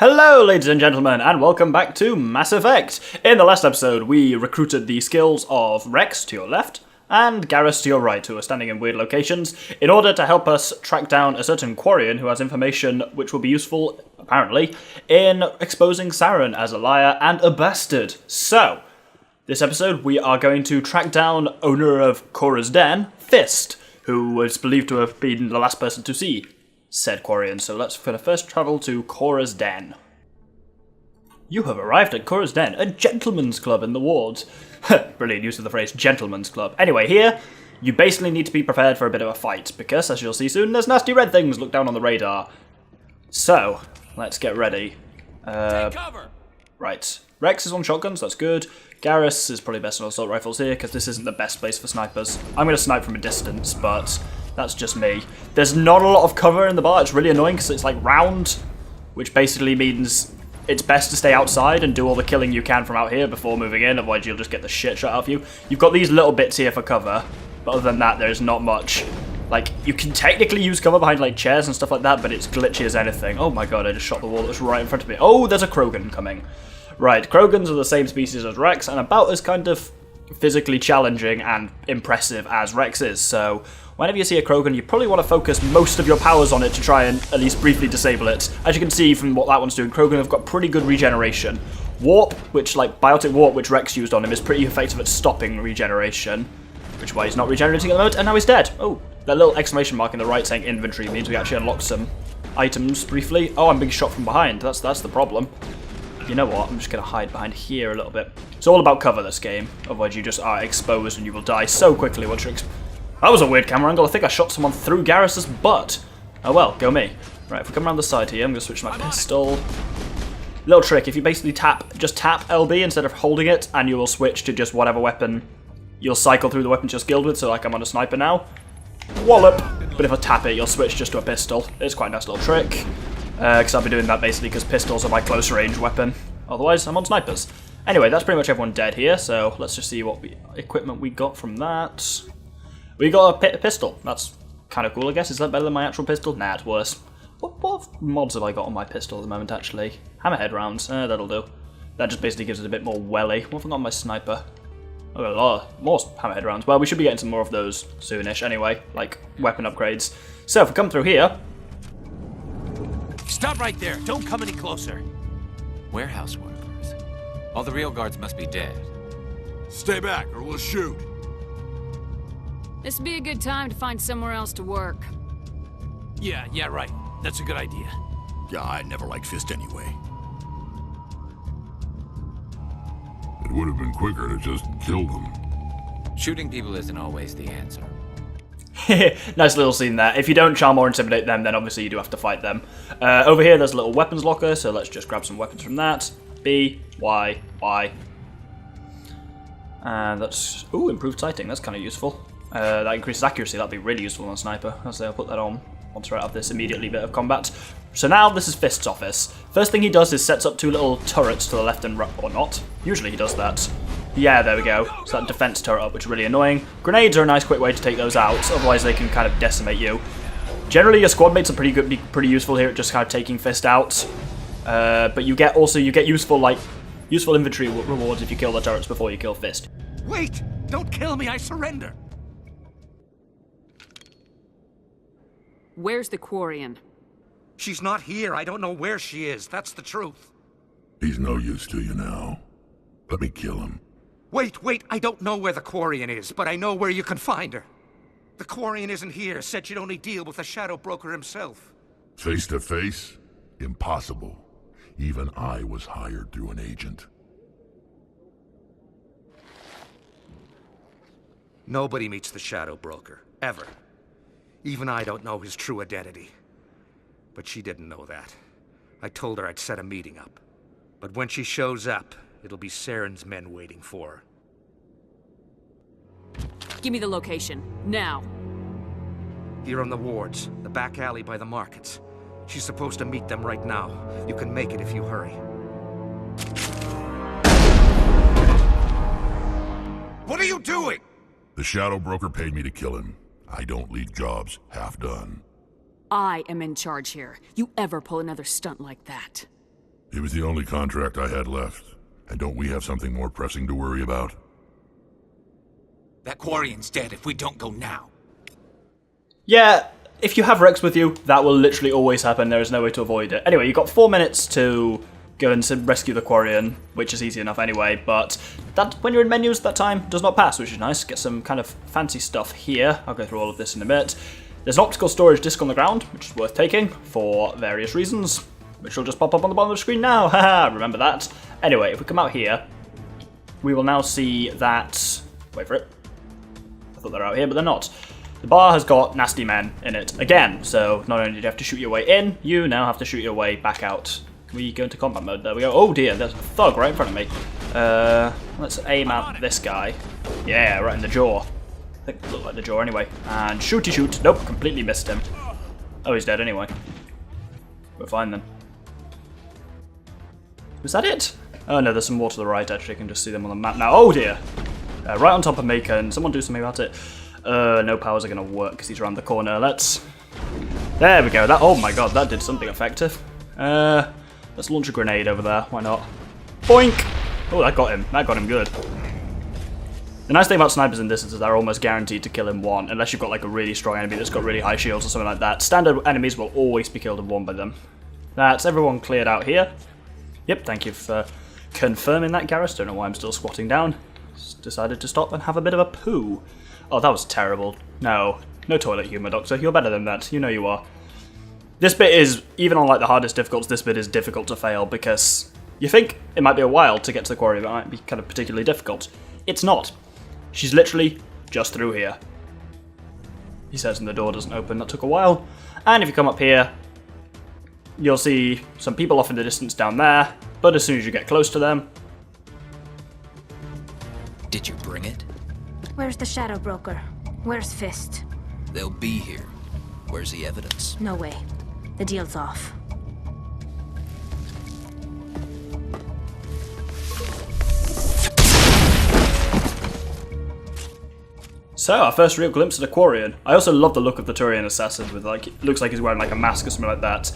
Hello ladies and gentlemen, and welcome back to Mass Effect! In the last episode, we recruited the skills of Rex to your left, and Garrus to your right, who are standing in weird locations, in order to help us track down a certain Quarian who has information which will be useful, apparently, in exposing Saren as a liar and a bastard. So, this episode we are going to track down owner of Cora's Den, Fist, who was believed to have been the last person to see said Quarian. So let's first travel to Cora's Den. You have arrived at Cora's Den, a gentleman's club in the wards. Brilliant use of the phrase gentleman's club. Anyway, here, you basically need to be prepared for a bit of a fight, because, as you'll see soon, there's nasty red things look down on the radar. So, let's get ready. Take cover! Right. Rex is on shotguns, that's good. Garrus is probably best on assault rifles here, because this isn't the best place for snipers. I'm going to snipe from a distance, but that's just me. There's not a lot of cover in the bar, it's really annoying, because it's like round, which basically means it's best to stay outside and do all the killing you can from out here before moving in, otherwise you'll just get the shit shot out of you. You've got these little bits here for cover, but other than that, there's not much. Like, you can technically use cover behind, like, chairs and stuff like that, but it's glitchy as anything. Oh my god, I just shot the wall that was right in front of me. Oh, there's a Krogan coming. Right, Krogans are the same species as Rex, and about as kind of physically challenging and impressive as Rex is, so whenever you see a Krogan, you probably want to focus most of your powers on it to try and at least briefly disable it. As you can see from what that one's doing, Krogan have got pretty good regeneration. Warp, which, like, Biotic Warp, which Rex used on him, is pretty effective at stopping regeneration, which is why he's not regenerating at the moment, and now he's dead. Oh, that little exclamation mark in the right saying inventory means we actually unlocked some items briefly. Oh, I'm being shot from behind. That's the problem. You know what, I'm just going to hide behind here a little bit. It's all about cover, this game. Otherwise you just are exposed and you will die so quickly once you're That was a weird camera angle. I think I shot someone through Garrus's butt. Oh well, go me. Right, if we come around the side here, I'm going to switch my pistol. Little trick, if you basically just tap LB instead of holding it, and you will switch to just whatever weapon. You'll cycle through the weapons you're skilled with, so like I'm on a sniper now. Wallop! But if I tap it, you'll switch just to a pistol. It's quite a nice little trick. Because I'll be doing that basically because pistols are my close range weapon. Otherwise, I'm on snipers. Anyway, that's pretty much everyone dead here, so let's just see what equipment we got from that. We got a pistol. That's kind of cool, I guess. Is that better than my actual pistol? Nah, it's worse. What mods have I got on my pistol at the moment, actually? Hammerhead rounds. That'll do. That just basically gives it a bit more welly. What have I got on my sniper? I've got a lot more hammerhead rounds. Well, we should be getting some more of those soonish anyway, like weapon upgrades. So if we come through here... Stop right there. Don't come any closer. Warehouse workers. All the real guards must be dead. Stay back or we'll shoot. This would be a good time to find somewhere else to work. Yeah, right. That's a good idea. Yeah, I never liked Fist anyway. It would have been quicker to just kill them. Shooting people isn't always the answer. Nice little scene there. If you don't charm or intimidate them, then obviously you do have to fight them. Over here, there's a little weapons locker, so let's just grab some weapons from that. B, Y, Y. And that's... Ooh, improved sighting. That's kind of useful. That increases accuracy. That'd be really useful on a sniper. I'll say I'll put that on once we're out of this immediately bit of combat. So now this is Fist's office. First thing he does is sets up two little turrets to the left and right, or not. Usually he does that. Yeah, there we go. So that defense turret up, which is really annoying. Grenades are a nice quick way to take those out, otherwise they can kind of decimate you. Generally your squad mates are pretty useful here at just kind of taking Fist out. But you get useful infantry rewards if you kill the turrets before you kill Fist. Wait! Don't kill me, I surrender! Where's the Quarian? She's not here. I don't know where she is. That's the truth. He's no use to you now. Let me kill him. Wait. I don't know where the Quarian is, but I know where you can find her. The Quarian isn't here. Said she'd only deal with the Shadow Broker himself. Face to face? Impossible. Even I was hired through an agent. Nobody meets the Shadow Broker. Ever. Even I don't know his true identity. But she didn't know that. I told her I'd set a meeting up. But when she shows up, it'll be Saren's men waiting for her. Give me the location, now. Here on the wards, the back alley by the markets. She's supposed to meet them right now. You can make it if you hurry. What are you doing? The Shadow Broker paid me to kill him. I don't leave jobs half done. I am in charge here. You ever pull another stunt like that? It was the only contract I had left. And don't we have something more pressing to worry about? That Quarian's dead if we don't go now. Yeah, if you have Rex with you, that will literally always happen. There is no way to avoid it. Anyway, you've got 4 minutes to go and rescue the Quarian, which is easy enough anyway, but that when you're in menus, that time does not pass, which is nice. Get some kind of fancy stuff here. I'll go through all of this in a bit. There's an optical storage disc on the ground, which is worth taking for various reasons, which will just pop up on the bottom of the screen now. Haha, remember that. Anyway, if we come out here, we will now see that... Wait for it. I thought they were out here, but they're not. The bar has got nasty men in it again, so not only do you have to shoot your way in, you now have to shoot your way back out. Can we go into combat mode? There we go. Oh dear, there's a thug right in front of me. Let's aim at this guy. Yeah, right in the jaw. I think it looked like the jaw anyway. And shooty shoot. Nope, completely missed him. Oh, he's dead anyway. We're fine then. Was that it? Oh no, there's some more to the right actually. I can just see them on the map now. Oh dear. Right on top of me. Can someone do something about it? No powers are going to work because he's around the corner. Let's... There we go. That. Oh my god, that did something effective. Let's launch a grenade over there. Why not? Boink! Oh, that got him. That got him good. The nice thing about snipers in this is they're almost guaranteed to kill in one, unless you've got like a really strong enemy that's got really high shields or something like that. Standard enemies will always be killed in one by them. That's everyone cleared out here. Yep, thank you for confirming that, Garrus. Don't know why I'm still squatting down. Just decided to stop and have a bit of a poo. Oh, that was terrible. No toilet humour, Doctor. You're better than that. You know you are. This bit is, even on like the hardest difficulties, this bit is difficult to fail because you think it might be a while to get to the quarry, but it might be kind of particularly difficult. It's not. She's literally just through here. He says, and the door doesn't open. That took a while. And if you come up here, you'll see some people off in the distance down there, but as soon as you get close to them... Did you bring it? Where's the Shadow Broker? Where's Fist? They'll be here. Where's the evidence? No way. The deal's off. So, our first real glimpse of the Quarian. I also love the look of the Turian assassin with like, it looks like he's wearing like a mask or something like that.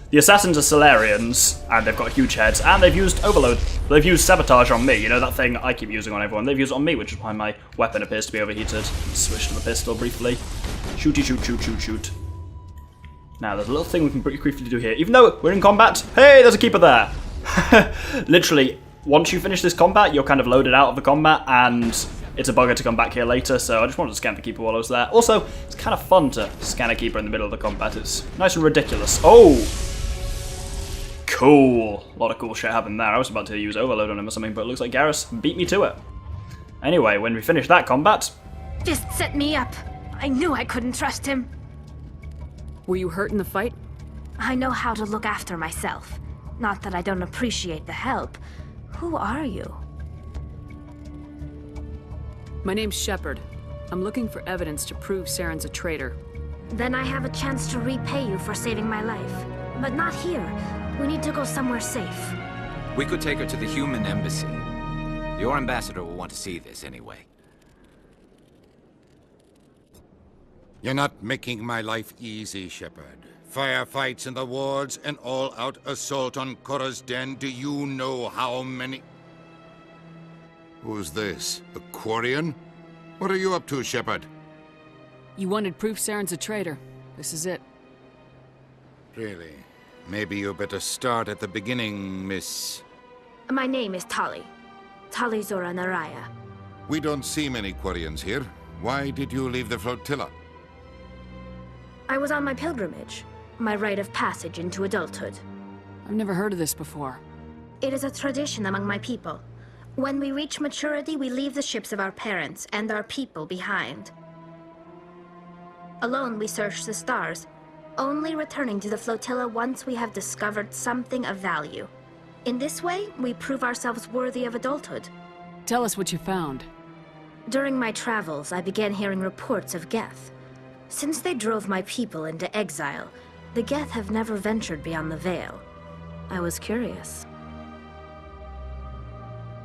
The assassins are Solarians, and they've got huge heads, and they've used Overload. They've used Sabotage on me, you know, that thing I keep using on everyone. They've used it on me, which is why my weapon appears to be overheated. Switch to the pistol briefly. Shooty shoot, shoot, shoot, shoot. Now, there's a little thing we can pretty briefly do here. Even though we're in combat, hey, there's a keeper there! Literally, once you finish this combat, you're kind of loaded out of the combat, and it's a bugger to come back here later, so I just wanted to scan the keeper while I was there. Also, it's kind of fun to scan a keeper in the middle of the combat. It's nice and ridiculous. Oh! Cool. A lot of cool shit happened there. I was about to use Overload on him or something, but it looks like Garrus beat me to it. Anyway, when we finish that combat... Fist set me up. I knew I couldn't trust him. Were you hurt in the fight? I know how to look after myself. Not that I don't appreciate the help. Who are you? My name's Shepard. I'm looking for evidence to prove Saren's a traitor. Then I have a chance to repay you for saving my life. But not here. We need to go somewhere safe. We could take her to the human embassy. Your ambassador will want to see this anyway. You're not making my life easy, Shepard. Firefights in the wards, an all-out assault on Korra's den. Do you know how many... Who's this? A Quarian? What are you up to, Shepard? You wanted proof Saren's a traitor. This is it. Really? Maybe you better start at the beginning, Miss... My name is Tali. Tali Zora Naraya. We don't see many Quarians here. Why did you leave the flotilla? I was on my pilgrimage. My rite of passage into adulthood. I've never heard of this before. It is a tradition among my people. When we reach maturity, we leave the ships of our parents and our people behind. Alone, we search the stars, only returning to the flotilla once we have discovered something of value. In this way, we prove ourselves worthy of adulthood. Tell us what you found. During my travels, I began hearing reports of Geth. Since they drove my people into exile, the Geth have never ventured beyond the Veil. I was curious.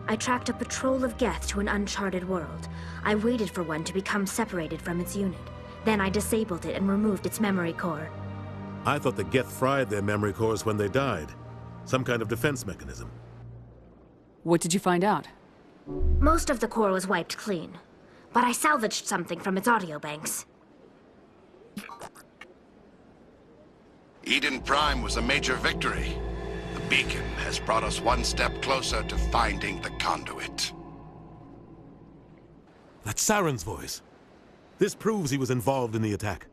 I tracked a patrol of Geth to an uncharted world. I waited for one to become separated from its unit. Then I disabled it and removed its memory core. I thought the Geth fried their memory cores when they died. Some kind of defense mechanism. What did you find out? Most of the core was wiped clean, but I salvaged something from its audio banks. Eden Prime was a major victory. The beacon has brought us one step closer to finding the conduit. That's Saren's voice. This proves he was involved in the attack.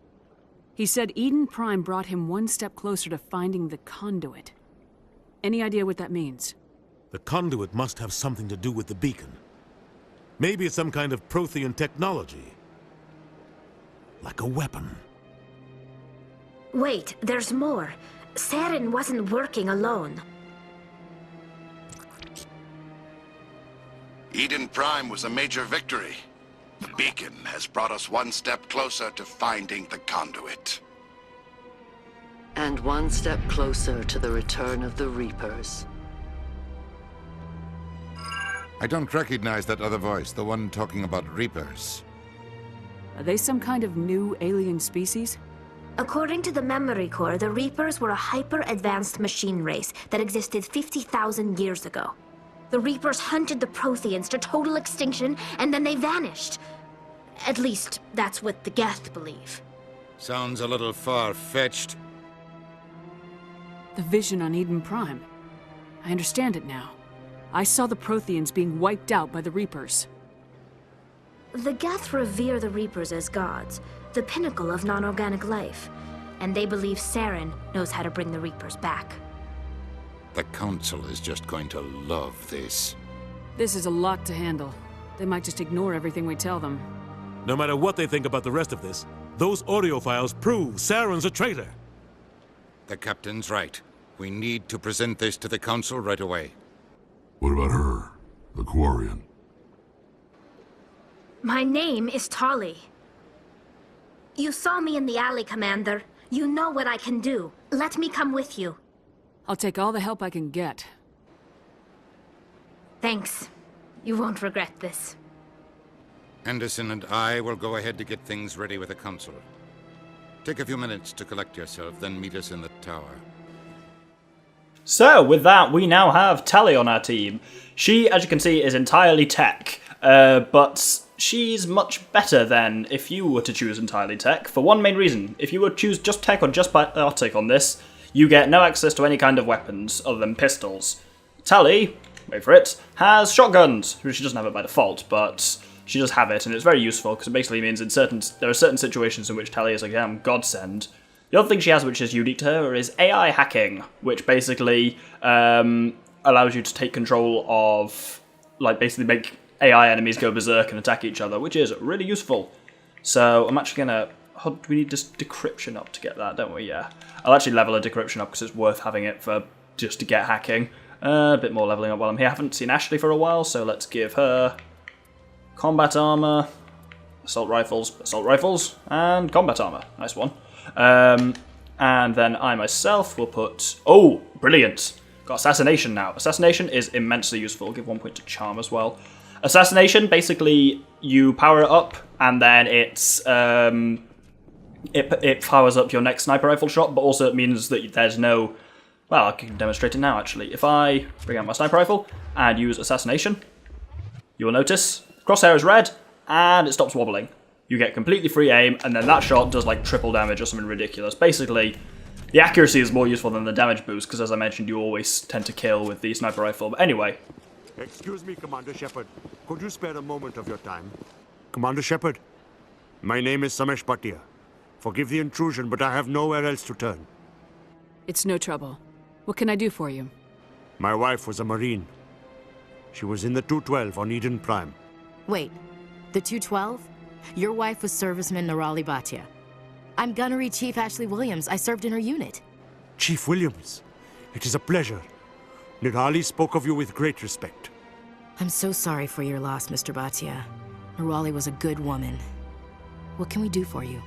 He said Eden Prime brought him one step closer to finding the conduit. Any idea what that means? The conduit must have something to do with the beacon. Maybe it's some kind of Prothean technology. Like a weapon. Wait, there's more. Saren wasn't working alone. Eden Prime was a major victory. The beacon has brought us one step closer to finding the conduit. And one step closer to the return of the Reapers. I don't recognize that other voice, the one talking about Reapers. Are they some kind of new alien species? According to the memory core, the Reapers were a hyper-advanced machine race that existed 50,000 years ago. The Reapers hunted the Protheans to total extinction, and then they vanished. At least, that's what the Geth believe. Sounds a little far-fetched. The vision on Eden Prime. I understand it now. I saw the Protheans being wiped out by the Reapers. The Geth revere the Reapers as gods, the pinnacle of non-organic life, and they believe Saren knows how to bring the Reapers back. The Council is just going to love this. This is a lot to handle. They might just ignore everything we tell them. No matter what they think about the rest of this, those audio files prove Saren's a traitor. The Captain's right. We need to present this to the Council right away. What about her? The Quarian? My name is Tali. You saw me in the alley, Commander. You know what I can do. Let me come with you. I'll take all the help I can get. Thanks. You won't regret this. Anderson and I will go ahead to get things ready with the Council. Take a few minutes to collect yourself, then meet us in the tower. So, with that, we now have Tali on our team. She, as you can see, is entirely tech, but she's much better than if you were to choose entirely tech, for one main reason. If you were to choose just tech or just biotic on this, you get no access to any kind of weapons other than pistols. Tali, wait for it, has shotguns, which she doesn't have it by default, but she does have it, and it's very useful, because it basically means there are certain situations in which Tali is like, yeah, godsend. The other thing she has, which is unique to her, is AI hacking, which basically allows you to take control of, like, basically make AI enemies go berserk and attack each other, which is really useful. So I'm actually gonna... Oh, we need this decryption up to get that, don't we? Yeah. I'll actually level a decryption up because it's worth having it for just to get hacking. A bit more leveling up while I'm here. I haven't seen Ashley for a while, so let's give her combat armor, assault rifles, and combat armor. Nice one. And then I myself will put... Oh, brilliant. Got Assassination now. Assassination is immensely useful. Give 1 point to Charm as well. Assassination, basically, you power it up, and then it's... It powers up your next sniper rifle shot, but also it means that there's no... Well, I can demonstrate it now, actually. If I bring out my sniper rifle and use Assassination, you will notice crosshair is red, and it stops wobbling. You get completely free aim, and then that shot does like triple damage or something ridiculous. Basically, the accuracy is more useful than the damage boost, because as I mentioned, you always tend to kill with the sniper rifle. But anyway. Excuse me, Commander Shepard. Could you spare a moment of your time? Commander Shepard, my name is Samesh Bhatia. Forgive the intrusion, but I have nowhere else to turn. It's no trouble. What can I do for you? My wife was a Marine. She was in the 212 on Eden Prime. Wait, the 212? Your wife was serviceman Nirali Bhatia. I'm Gunnery Chief Ashley Williams. I served in her unit. Chief Williams, it is a pleasure. Nirali spoke of you with great respect. I'm so sorry for your loss, Mr. Bhatia. Nirali was a good woman. What can we do for you?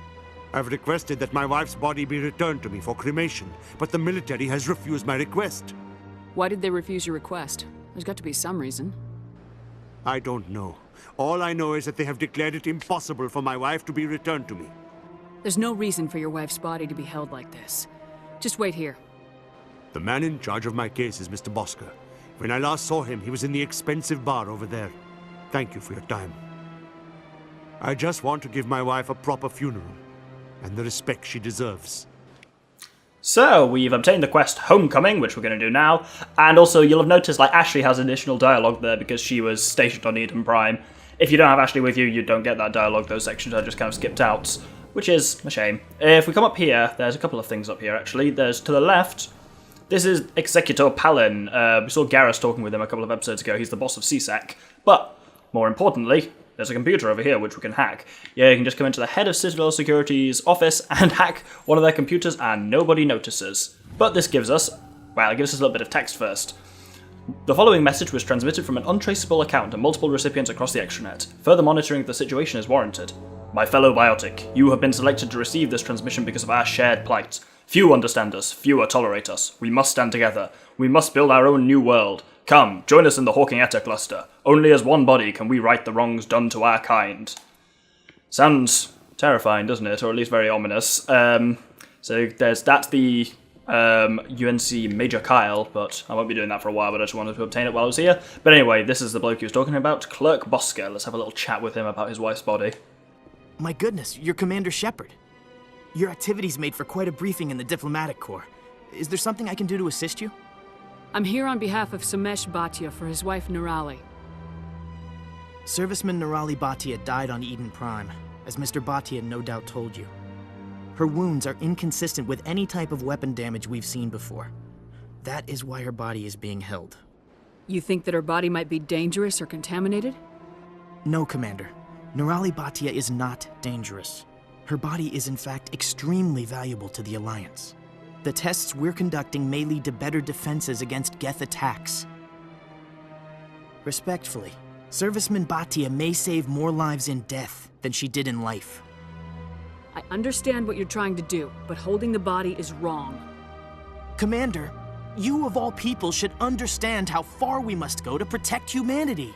I've requested that my wife's body be returned to me for cremation, but the military has refused my request. Why did they refuse your request? There's got to be some reason. I don't know. All I know is that they have declared it impossible for my wife to be returned to me. There's no reason for your wife's body to be held like this. Just wait here. The man in charge of my case is Mr. Bosker. When I last saw him, he was in the expensive bar over there. Thank you for your time. I just want to give my wife a proper funeral, and the respect she deserves. So, we've obtained the quest Homecoming, which we're going to do now, and also you'll have noticed like Ashley has additional dialogue there because she was stationed on Eden Prime. If you don't have Ashley with you, you don't get that dialogue, those sections are just kind of skipped out, which is a shame. If we come up here, there's a couple of things up here actually. There's to the left, this is Executor Palin. We saw Garrus talking with him a couple of episodes ago, he's the boss of CSEC, but more importantly, there's a computer over here which we can hack. Yeah, you can just come into the head of Citadel Security's office and hack one of their computers and nobody notices. But this gives us, well, it gives us a little bit of text first. The following message was transmitted from an untraceable account to multiple recipients across the extranet. Further monitoring of the situation is warranted. My fellow biotic, you have been selected to receive this transmission because of our shared plight. Few understand us, fewer tolerate us. We must stand together. We must build our own new world. Come, join us in the Hawking Etta cluster. Only as one body can we right the wrongs done to our kind. Sounds terrifying, doesn't it? Or at least very ominous. So that's the UNC Major Kyle, but I won't be doing that for a while, but I just wanted to obtain it while I was here. But anyway, this is the bloke he was talking about, Clerk Bosker. Let's have a little chat with him about his wife's body. My goodness, you're Commander Shepard. Your activities made for quite a briefing in the Diplomatic Corps. Is there something I can do to assist you? I'm here on behalf of Samesh Bhatia for his wife Nirali. Serviceman Nirali Bhatia died on Eden Prime, as Mr. Bhatia no doubt told you. Her wounds are inconsistent with any type of weapon damage we've seen before. That is why her body is being held. You think that her body might be dangerous or contaminated? No, Commander. Nirali Bhatia is not dangerous. Her body is in fact extremely valuable to the Alliance. The tests we're conducting may lead to better defenses against Geth attacks. Respectfully, Serviceman Bhatia may save more lives in death than she did in life. I understand what you're trying to do, but holding the body is wrong. Commander, you of all people should understand how far we must go to protect humanity.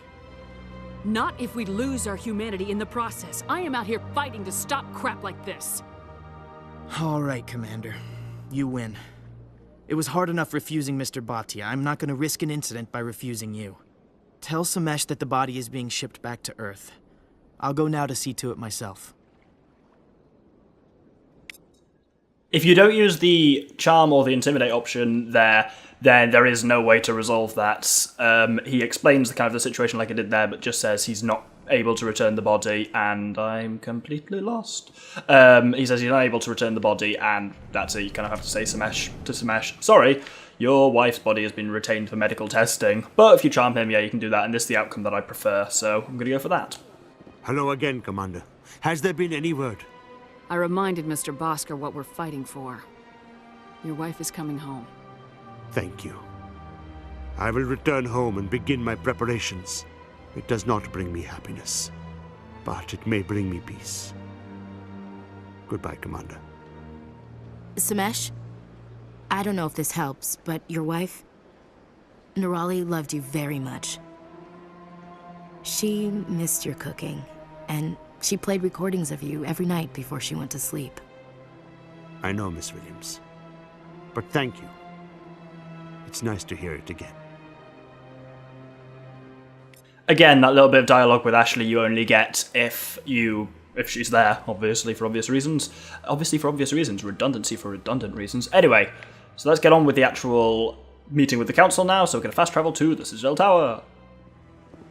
Not if we lose our humanity in the process. I am out here fighting to stop crap like this. All right, Commander. You win. It was hard enough refusing Mr. Bhatia. I'm not going to risk an incident by refusing you. Tell Samesh that the body is being shipped back to Earth. I'll go now to see to it myself. If you don't use the charm or the intimidate option there, then there is no way to resolve that. He explains the kind of the situation like I did there, but just says he's not able to return the body, and I'm completely lost. He says he's not able to return the body, and that's it. You kind of have to say to Samesh, sorry, your wife's body has been retained for medical testing, but if you charm him, yeah, you can do that, and this is the outcome that I prefer, so I'm going to go for that. Hello again, Commander. Has there been any word? I reminded Mr. Bosker what we're fighting for. Your wife is coming home. Thank you. I will return home and begin my preparations. It does not bring me happiness, but it may bring me peace. Goodbye, Commander. Samesh, I don't know if this helps, but your wife, Nirali, loved you very much. She missed your cooking, and she played recordings of you every night before she went to sleep. I know, Miss Williams. But thank you. It's nice to hear it again. Again, that little bit of dialogue with Ashley you only get if she's there, obviously for obvious reasons. Redundancy for redundant reasons. Anyway, so let's get on with the actual meeting with the Council now, so we're going to fast travel to the Citadel Tower.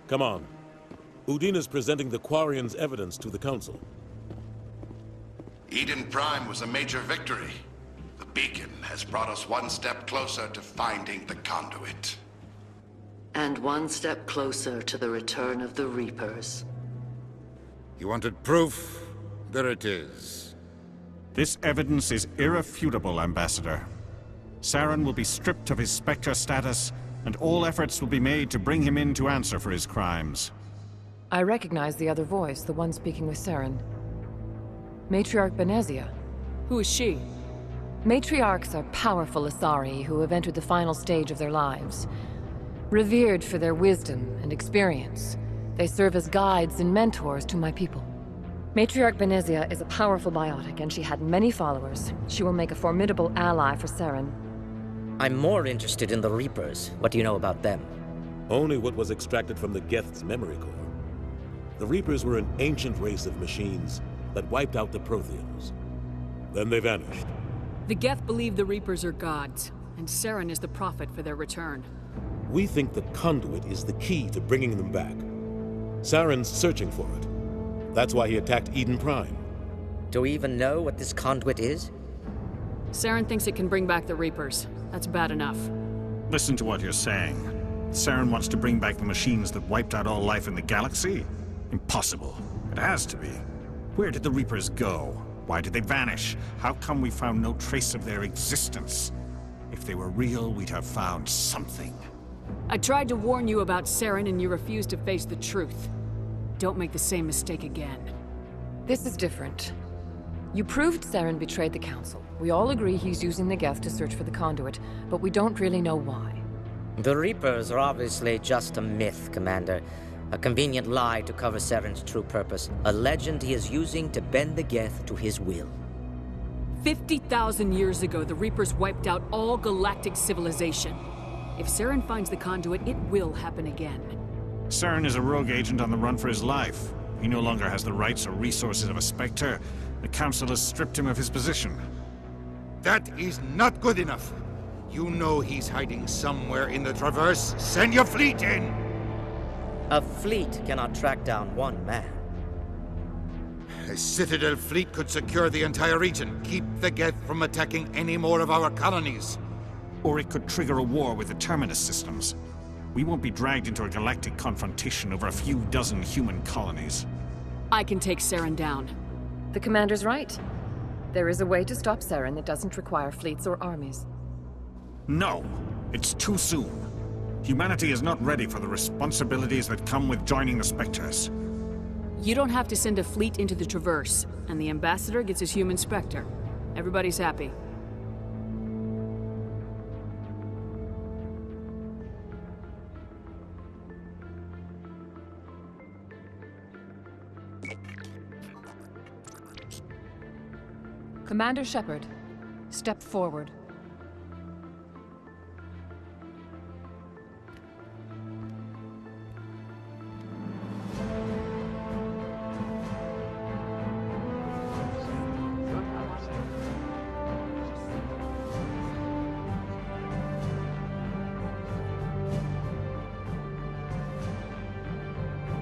Come on. Udine is presenting the Quarians' evidence to the Council. Eden Prime was a major victory. The beacon has brought us one step closer to finding the conduit. And one step closer to the return of the Reapers. You wanted proof? There it is. This evidence is irrefutable, Ambassador. Saren will be stripped of his Spectre status, and all efforts will be made to bring him in to answer for his crimes. I recognize the other voice, the one speaking with Saren. Matriarch Benezia. Who is she? Matriarchs are powerful Asari who have entered the final stage of their lives. Revered for their wisdom and experience, they serve as guides and mentors to my people. Matriarch Benezia is a powerful biotic, and she had many followers. She will make a formidable ally for Saren. I'm more interested in the Reapers. What do you know about them? Only what was extracted from the Geth's memory core. The Reapers were an ancient race of machines that wiped out the Protheans. Then they vanished. The Geth believe the Reapers are gods, and Saren is the prophet for their return. We think the conduit is the key to bringing them back. Saren's searching for it. That's why he attacked Eden Prime. Do we even know what this conduit is? Saren thinks it can bring back the Reapers. That's bad enough. Listen to what you're saying. Saren wants to bring back the machines that wiped out all life in the galaxy? Impossible. It has to be. Where did the Reapers go? Why did they vanish? How come we found no trace of their existence? If they were real, we'd have found something. I tried to warn you about Saren and you refused to face the truth. Don't make the same mistake again. This is different. You proved Saren betrayed the Council. We all agree he's using the Geth to search for the conduit, but we don't really know why. The Reapers are obviously just a myth, Commander. A convenient lie to cover Saren's true purpose. A legend he is using to bend the Geth to his will. 50,000 years ago, the Reapers wiped out all galactic civilization. If Saren finds the conduit, it will happen again. Saren is a rogue agent on the run for his life. He no longer has the rights or resources of a Spectre. The Council has stripped him of his position. That is not good enough. You know he's hiding somewhere in the Traverse. Send your fleet in! A fleet cannot track down one man. A Citadel fleet could secure the entire region, keep the Geth from attacking any more of our colonies. Or it could trigger a war with the Terminus systems. We won't be dragged into a galactic confrontation over a few dozen human colonies. I can take Saren down. The Commander's right. There is a way to stop Saren that doesn't require fleets or armies. No! It's too soon. Humanity is not ready for the responsibilities that come with joining the Spectres. You don't have to send a fleet into the Traverse, and the Ambassador gets his human Spectre. Everybody's happy. Commander Shepard, step forward.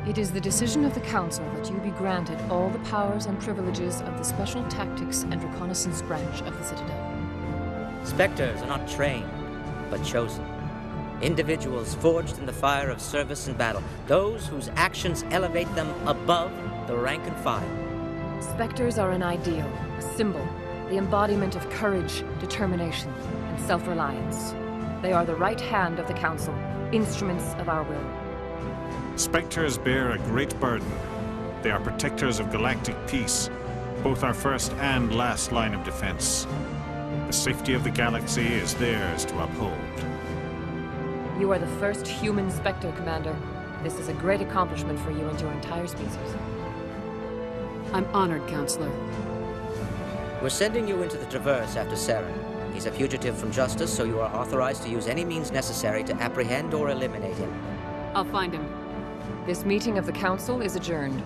It is the decision of the Council that you be granted all the powers and privileges of the Special Tactics and Reconnaissance Branch of the Citadel. Spectres are not trained, but chosen. Individuals forged in the fire of service and battle. Those whose actions elevate them above the rank and file. Spectres are an ideal, a symbol, the embodiment of courage, determination, and self-reliance. They are the right hand of the Council, instruments of our will. Spectres bear a great burden. They are protectors of galactic peace, both our first and last line of defense. The safety of the galaxy is theirs to uphold. You are the first human Spectre, Commander. This is a great accomplishment for you and your entire species. I'm honored, Counselor. We're sending you into the Traverse after Saren. He's a fugitive from justice, so you are authorized to use any means necessary to apprehend or eliminate him. I'll find him. This meeting of the Council is adjourned.